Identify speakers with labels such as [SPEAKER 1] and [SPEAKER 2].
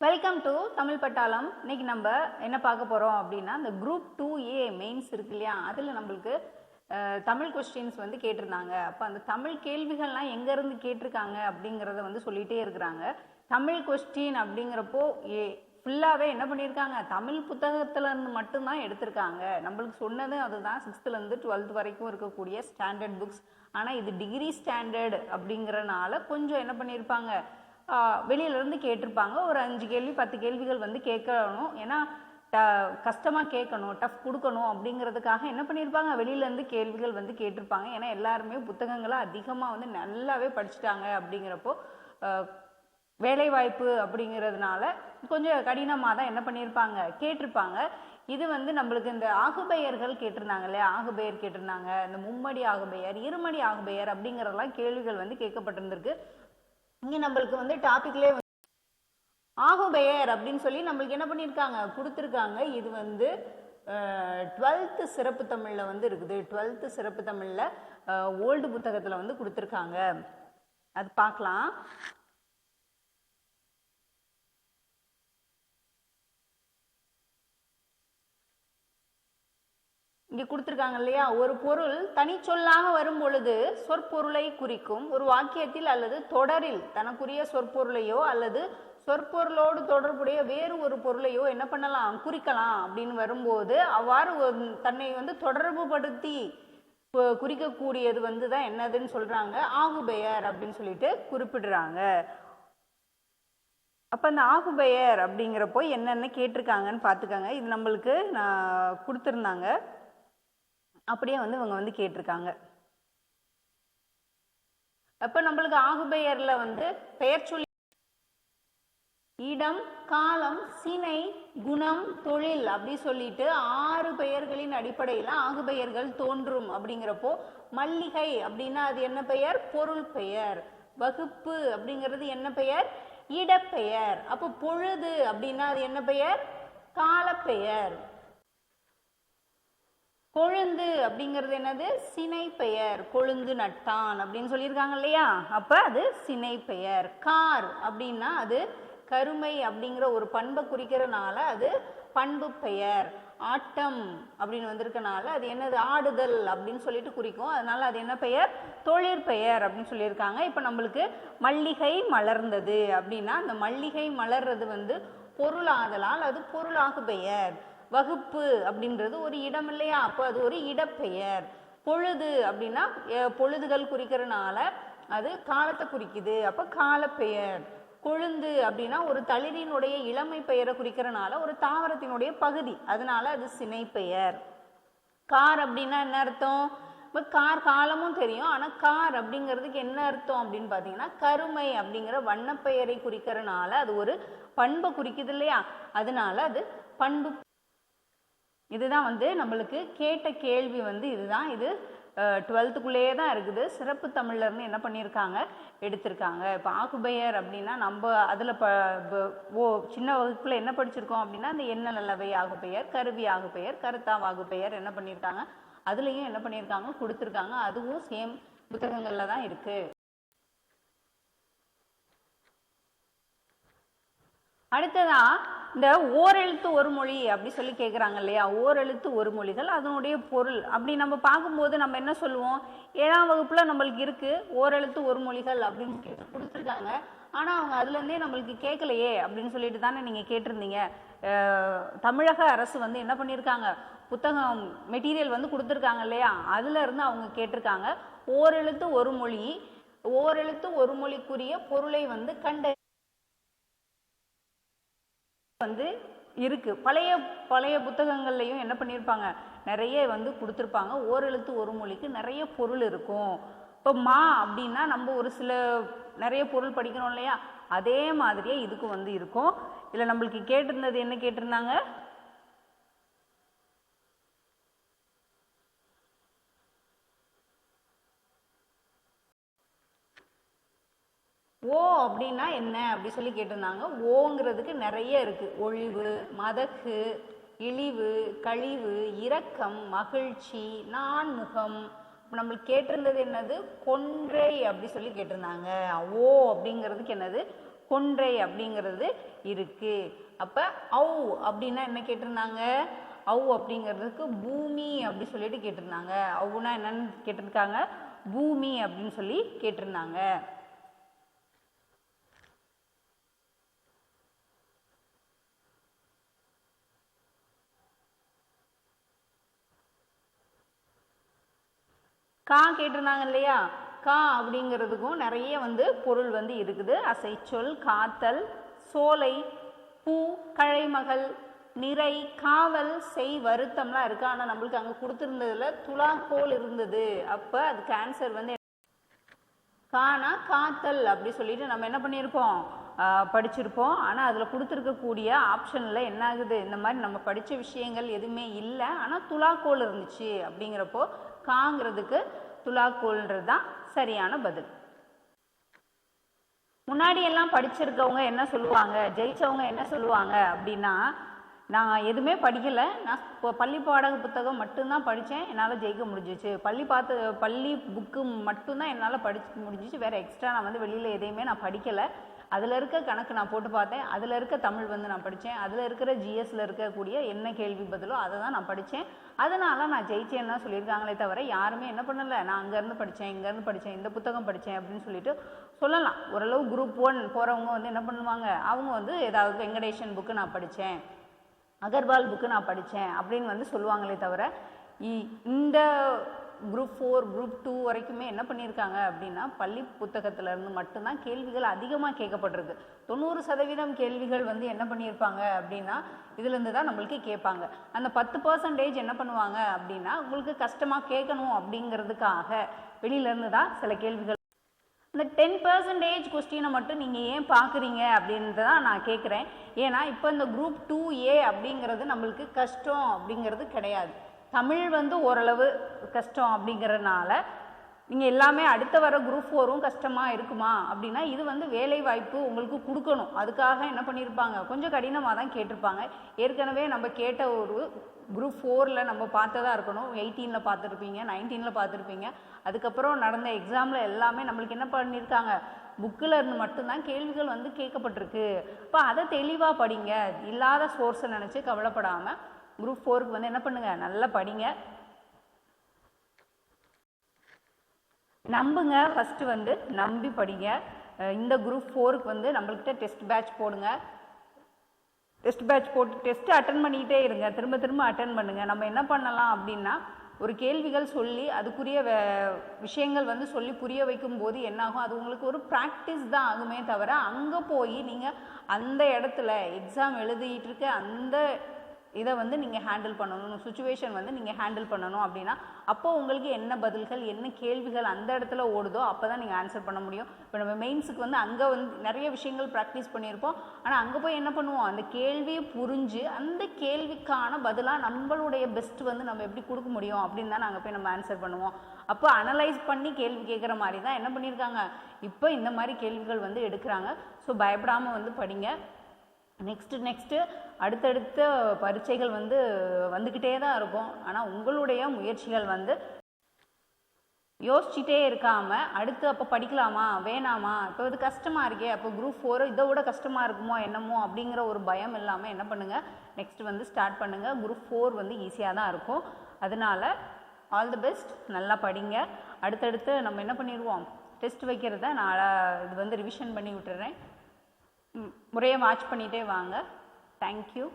[SPEAKER 1] Welcome to Tamil பட்டாளம். இன்னைக்கு நம்ம என்ன பார்க்க போகிறோம் அப்படின்னா, இந்த குரூப் 2A மெயின்ஸ் இருக்கு இல்லையா, அதில் நம்மளுக்கு தமிழ் கொஸ்டின்ஸ் வந்து கேட்டிருந்தாங்க. அப்போ அந்த தமிழ் கேள்விகள்லாம் எங்கேருந்து கேட்டிருக்காங்க அப்படிங்கிறத வந்து சொல்லிகிட்டே இருக்கிறாங்க. தமிழ் கொஸ்டின் அப்படிங்கிறப்போ ஃபுல்லாகவே என்ன பண்ணியிருக்காங்க, தமிழ் புத்தகத்துலேருந்து மட்டும்தான் எடுத்திருக்காங்க. நம்மளுக்கு சொன்னது அதுதான், 6th-லேருந்து 12th வரைக்கும் இருக்கக்கூடிய ஸ்டாண்டர்ட் புக்ஸ். ஆனால் இது டிகிரி ஸ்டாண்டர்ட் அப்படிங்கிறனால கொஞ்சம் என்ன பண்ணியிருப்பாங்க, வெளியிலேருந்து கேட்டிருப்பாங்க. ஒரு 5 கேள்வி 10 கேள்விகள் வந்து கேட்கணும். ஏன்னா கஷ்டமாக கேட்கணும், டஃப் கொடுக்கணும் அப்படிங்கிறதுக்காக என்ன பண்ணியிருப்பாங்க, வெளியிலேருந்து கேள்விகள் வந்து கேட்டிருப்பாங்க. ஏன்னா எல்லாருமே புத்தகங்களை அதிகமாக வந்து நல்லாவே படிச்சுட்டாங்க. அப்படிங்கிறப்போ வேலைவாய்ப்பு அப்படிங்கிறதுனால கொஞ்சம் கடினமாக தான் என்ன பண்ணியிருப்பாங்க, கேட்டிருப்பாங்க. இது வந்து நம்மளுக்கு இந்த ஆகுபெயர்கள் கேட்டிருந்தாங்க இல்லையா, ஆகுபெயர் கேட்டிருந்தாங்க, இந்த மும்மடி ஆகுபெயர், இருமடி ஆகுபெயர் அப்படிங்கிறதெல்லாம் கேள்விகள் வந்து கேட்கப்பட்டிருந்திருக்கு. இங்கே நம்மளுக்கு வந்து டாபிக்லேயே ஆகுபெயர் அப்படின்னு சொல்லி நம்மளுக்கு என்ன பண்ணியிருக்காங்க, கொடுத்துருக்காங்க. இது வந்து 12th சிறப்பு தமிழில் வந்து இருக்குது. 12th சிறப்பு தமிழில் ஓல்டு புத்தகத்தில் வந்து கொடுத்துருக்காங்க. அது பார்க்கலாம். இங்கே கொடுத்துருக்காங்க இல்லையா, ஒரு பொருள் தனிச்சொல்லாக வரும் பொழுது சொற்பொருளை குறிக்கும் ஒரு வாக்கியத்தில் அல்லது தொடரில் தனக்குரிய சொற்பொருளையோ அல்லது சொற்பொருளோடு தொடர்புடைய வேறு ஒரு பொருளையோ என்ன பண்ணலாம், குறிக்கலாம் அப்படின்னு வரும்போது அவ்வாறு தன்னை வந்து தொடர்பு படுத்தி குறிக்கக்கூடியது வந்து தான் என்னதுன்னு சொல்றாங்க, ஆகுபெயர் அப்படின்னு சொல்லிட்டு குறிப்பிடுறாங்க. அப்போ இந்த ஆகுபெயர் அப்படிங்கிறப்போ என்னென்ன கேட்டிருக்காங்கன்னு பார்த்துக்காங்க. இது நம்மளுக்கு நான் கொடுத்துருந்தாங்க, அப்படியே வந்து இவங்க வந்து கேட்டிருக்காங்க. அப்போ நம்மளுக்கு ஆகுபெயர்ல வந்து பெயர் சொல்லி இடம், காலம், சினை, குணம், தொழில் அப்படி சொல்லிட்டு 6 பெயர்களின் அடிப்படையில் ஆகுபெயர்கள் தோன்றும். அப்படிங்கிறப்போ மல்லிகை அப்படின்னா அது என்ன பெயர், பொருள் பெயர். வகுப்பு அப்படிங்கிறது என்ன பெயர், இடப்பெயர். அப்போ பொழுது அப்படின்னா அது என்ன பெயர், காலப்பெயர். கொழுந்து அப்படிங்கிறது என்னது, சினை பெயர். கொழுந்து நட்டான் அப்படின்னு சொல்லியிருக்காங்க இல்லையா, அப்ப அது சினை பெயர். கார் அப்படின்னா அது கருமை அப்படிங்கிற ஒரு பண்பை குறிக்கிறனால அது பண்பு பெயர். ஆட்டம் அப்படின்னு வந்திருக்கனால அது என்னது, ஆடுதல் அப்படின்னு சொல்லிட்டு குறிக்கும். அதனால அது என்ன பெயர், தொழிற்பெயர் அப்படின்னு சொல்லியிருக்காங்க. இப்போ நம்மளுக்கு மல்லிகை மலர்ந்தது அப்படின்னா அந்த மல்லிகை மலர்றது வந்து பொருளாதலால் அது பொருளாகு பெயர். வகுப்பு அப்படின்றது ஒரு இடம் இல்லையா, அப்போ அது ஒரு இடப்பெயர். பொழுது அப்படின்னா பொழுதுகள் குறிக்கிறனால அது காலத்தை குறிக்குது, அப்போ காலப்பெயர். கொழுந்து அப்படின்னா ஒரு தளிரினுடைய இளமை பெயரை குறிக்கிறனால ஒரு தாவரத்தினுடைய பகுதி, அதனால அது சினை பெயர். கார் அப்படின்னா என்ன அர்த்தம், இப்போ கார் காலமும் தெரியும், ஆனால் கார் அப்படிங்கிறதுக்கு என்ன அர்த்தம் அப்படின்னு பார்த்தீங்கன்னா கருமை அப்படிங்கிற வண்ணப்பெயரை குறிக்கிறனால அது ஒரு பண்பை குறிக்குது இல்லையா, அதனால அது பண்பு. இதுதான் வந்து நம்மளுக்கு கேட்ட கேள்வி வந்து இதுதான். இது 12th-க்குள்ளேயே தான் இருக்குது. சிறப்பு தமிழ்ல இருந்து என்ன பண்ணியிருக்காங்க, எடுத்திருக்காங்க. இப்போ ஆகுபெயர் அப்படின்னா நம்ம அதில் சின்ன வகுப்புல என்ன படிச்சிருக்கோம் அப்படின்னா இந்த என்ன நல்லவை ஆகுபெயர், கருவி ஆகுபெயர், கருத்தாம் ஆகுபெயர் என்ன பண்ணியிருக்காங்க, அதுலேயும் என்ன பண்ணியிருக்காங்க கொடுத்துருக்காங்க. அதுவும் சேம் புத்தகங்கள்ல தான் இருக்கு. அடுத்ததா இந்த ஓரெழுத்து ஒரு மொழி அப்படி சொல்லி கேட்குறாங்க இல்லையா, ஓரெழுத்து ஒரு மொழிகள் அதனுடைய பொருள் அப்படி நம்ம பார்க்கும்போது நம்ம என்ன சொல்லுவோம், 7ஆம் வகுப்புல நம்மளுக்கு இருக்கு ஓரெழுத்து ஒரு மொழிகள் அப்படின்னு கொடுத்துருக்காங்க. ஆனால் அவங்க அதுலேருந்தே நம்மளுக்கு கேட்கலையே அப்படின்னு சொல்லிட்டு தானே நீங்கள் கேட்டிருந்தீங்க. தமிழக அரசு வந்து என்ன பண்ணியிருக்காங்க, புத்தகம் மெட்டீரியல் வந்து கொடுத்துருக்காங்க இல்லையா, அதுல இருந்து அவங்க கேட்டிருக்காங்க ஓரெழுத்து ஒரு மொழி, ஓரெழுத்து ஒரு மொழிக்குரிய பொருளை வந்து வந்து இருக்கு. பழைய புத்தகங்கள்லையும் என்ன பண்ணியிருப்பாங்க, நிறைய வந்து கொடுத்துருப்பாங்க. ஓரெழுத்து ஒரு மொழிக்கு நிறைய பொருள் இருக்கும். இப்போ மா அப்படின்னா நம்ம ஒரு சில நிறைய பொருள் படிக்கிறோம் இல்லையா, அதே மாதிரியே இதுக்கு வந்து இருக்கும். இல்லை நம்மளுக்கு கேட்டிருந்தது என்ன கேட்டிருந்தாங்க, ஓ அப்படின்னா என்ன அப்படி சொல்லி கேட்டிருந்தாங்க. ஓங்கிறதுக்கு நிறைய இருக்கு, ஒழிவு, மதகு, இழிவு, கழிவு, இரக்கம், மகிழ்ச்சி, நான்முகம். நம்மளுக்கு கேட்டிருந்தது என்னது, கொன்றை அப்படி சொல்லி கேட்டிருந்தாங்க. ஓ அப்படிங்கிறதுக்கு என்னது, கொன்றை அப்படிங்கிறது இருக்கு. அப்போ ஔ அப்படின்னா என்ன கேட்டிருந்தாங்க? ஔ அப்படிங்கிறதுக்கு பூமி அப்படி சொல்லிட்டு கேட்டிருந்தாங்க. ஔனா என்னன்னு கேட்டிருக்காங்க? பூமி அப்படின்னு சொல்லி கேட்டிருந்தாங்க. கா கேட்டிருந்தாங்க இல்லையா? கா அப்படிங்கிறதுக்கும் நிறைய பொருள் இருக்குது. அசைச்சொல், காத்தல், சோலை, பூ, கழைமகள், நிறை, காவல், செய், வருத்தம்லாம் இருக்கு. ஆனால் நம்மளுக்கு அங்கே கொடுத்துருந்ததுல துலாக்கோல் இருந்தது. அப்போ அதுக்கு ஆன்சர் கானா காத்தல் அப்படி சொல்லிட்டு நம்ம என்ன பண்ணியிருப்போம்? படிச்சிருப்போம். ஆனால் அதில் கொடுத்துருக்கக்கூடிய ஆப்ஷனில் என்ன ஆகுது? இந்த மாதிரி நம்ம படித்த விஷயங்கள் எதுவுமே இல்லை, ஆனால் துலாக்கோல் இருந்துச்சு. அப்படிங்கிறப்போ காங்கிறதுக்கு துலாக்கோல்ன்றது தான் சரியான பதில். முன்னாடி எல்லாம் படிச்சிருக்கவங்க என்ன சொல்லுவாங்க, ஜெயிச்சவங்க என்ன சொல்லுவாங்க அப்படின்னா, நான் எதுவுமே படிக்கலை, நான் பள்ளி பாடக புத்தகம் மட்டும்தான் படித்தேன், என்னால் ஜெயிக்க முடிஞ்சிச்சு. பள்ளி புக்கு மட்டும்தான் என்னால் படிக்க முடிஞ்சிச்சு, வேறு எக்ஸ்ட்ரா நான் வெளியில் எதையுமே நான் படிக்கலை. அதில் இருக்க கணக்கு நான் போட்டு பார்த்தேன், அதில் இருக்க தமிழ் நான் படித்தேன், அதில் இருக்கிற ஜிஎஸ்ல இருக்கக்கூடிய என்ன கேள்வி பதிலோ அதை தான் நான் படித்தேன், அதனால் நான் ஜெயிச்சேன்னு தான் சொல்லியிருக்காங்களே தவிர யாருமே என்ன பண்ணலை, நான் அங்கேருந்து படித்தேன், இங்கேருந்து படித்தேன், இந்த புத்தகம் படித்தேன் அப்படின்னு சொல்லிட்டு சொல்லலாம். ஓரளவு குரூப் 1 போகிறவங்க என்ன பண்ணுவாங்க, அவங்க ஏதாவது வெங்கடேஷன் புக்கு நான் படித்தேன், அகர்வால் புக்கு நான் படித்தேன் அப்படின்னு சொல்லுவாங்களே தவிர இந்த குரூப் 4 குரூப் 2 வரைக்குமே என்ன பண்ணியிருக்காங்க அப்படின்னா பள்ளி புத்தகத்திலேருந்து மட்டும்தான் கேள்விகள் அதிகமாக கேட்கப்பட்டிருக்கு. 90% கேள்விகள் என்ன பண்ணியிருப்பாங்க அப்படின்னா இதுலேருந்து தான் நம்மளுக்கு கேட்பாங்க. அந்த 10% என்ன பண்ணுவாங்க அப்படின்னா உங்களுக்கு கஷ்டமாக கேட்கணும் அப்படிங்கிறதுக்காக வெளியிலேருந்து தான் சில கேள்விகள். இந்த 10% கொஸ்டினை மட்டும் நீங்கள் ஏன் பார்க்குறீங்க அப்படின்ட்டு தான் நான் கேட்குறேன். ஏன்னா இப்போ இந்த குரூப் 2A அப்படிங்கிறது நம்மளுக்கு கஷ்டம் அப்படிங்கிறது கிடையாது. தமிழ் ஓரளவு கஷ்டம் அப்படிங்கிறதுனால நீங்கள் எல்லாமே அடுத்த வர குரூப் 4ம் கஷ்டமாக இருக்குமா அப்படின்னா இது வேலை வாய்ப்பு உங்களுக்கு கொடுக்கணும். அதுக்காக என்ன பண்ணியிருப்பாங்க, கொஞ்சம் கடினமாக தான் கேட்டிருப்பாங்க. ஏற்கனவே நம்ம கேட்ட ஒரு குரூப் 4ல் நம்ம பார்த்ததா இருக்கணும், 18ல் பார்த்துருப்பீங்க, 19ல் பார்த்துருப்பீங்க. அதுக்கப்புறம் நடந்த எக்ஸாமில் எல்லாமே நம்மளுக்கு என்ன பண்ணியிருக்காங்க, புக்கில் இருந்து மட்டும்தான் கேள்விகள் கேட்கப்பட்டிருக்கு. இப்போ அதை தெளிவாக படிங்க, இல்லாத சோர்ஸை நினச்சி கவலைப்படாமல் குரூப் 4க்கு என்ன பண்ணுங்க, நல்லா படிங்க, நம்புங்க. ஃபஸ்ட்டு நம்பி படிங்க. இந்த குரூப் 4க்கு நம்மள்கிட்ட டெஸ்ட் பேட்ச் போடுங்க. டெஸ்ட் பேட்ச் போட்டு டெஸ்ட்டு அட்டன் பண்ணிக்கிட்டே இருங்க, திரும்ப திரும்ப அட்டன் பண்ணுங்கள். நம்ம என்ன பண்ணலாம் அப்படின்னா ஒரு கேள்விகள் சொல்லி அதுக்குரிய விஷயங்கள் சொல்லி புரிய வைக்கும்போது என்னாகும், அது உங்களுக்கு ஒரு ப்ராக்டிஸ் தான் ஆகுமே தவிர அங்கே போய் நீங்கள் அந்த இடத்துல எக்ஸாம் எழுதிட்டு இருக்க அந்த இதை நீங்கள் ஹேண்டில் பண்ணணும், சுச்சுவேஷன் நீங்கள் ஹேண்டில் பண்ணணும் அப்படின்னா அப்போது உங்களுக்கு என்ன பதில்கள் என்ன கேள்விகள் அந்த இடத்துல ஓடுதோ அப்போ தான் நீங்கள் ஆன்சர் பண்ண முடியும். இப்போ நம்ம மெயின்ஸுக்கு அங்கே நிறைய விஷயங்கள் ப்ராக்டிஸ் பண்ணியிருப்போம், ஆனால் அங்கே போய் என்ன பண்ணுவோம், அந்த கேள்வியை புரிஞ்சு அந்த கேள்விக்கான பதிலாக நம்மளுடைய பெஸ்ட் நம்ம எப்படி கொடுக்க முடியும் அப்படின்னு தான் நாங்கள் போய் நம்ம ஆன்சர் பண்ணுவோம். அப்போ அனலைஸ் பண்ணி கேள்வி கேட்குற மாதிரி தான் என்ன பண்ணியிருக்காங்க, இப்போ இந்த மாதிரி கேள்விகள் எடுக்கிறாங்க. ஸோ பயப்படாமல் படிங்க. நெக்ஸ்ட்டு அடுத்தடுத்த பரீட்சைகள் வந்துக்கிட்டே தான் இருக்கும். ஆனால் உங்களுடைய முயற்சிகள் யோசிச்சுட்டே இருக்காமல் அடுத்து அப்போ படிக்கலாமா வேணாமா, இப்போ இது கஷ்டமாக இருக்கே, அப்போ குரூப் 4 இதை விட கஷ்டமாக இருக்குமோ என்னமோ அப்படிங்கிற ஒரு பயம் இல்லாமல் என்ன பண்ணுங்கள், நெக்ஸ்ட் ஸ்டார்ட் பண்ணுங்கள். குரூப் 4 ஈஸியாக தான் இருக்கும். அதனால் ஆல் தி பெஸ்ட், நல்லா படிங்க. அடுத்தடுத்து நம்ம என்ன பண்ணிடுவோம், டெஸ்ட் வைக்கிறத நான் இது ரிவிஷன் பண்ணி விட்டுறேன். முறையை வாட்ச் பண்ணிகிட்டே வாங்க. தேங்க்யூ.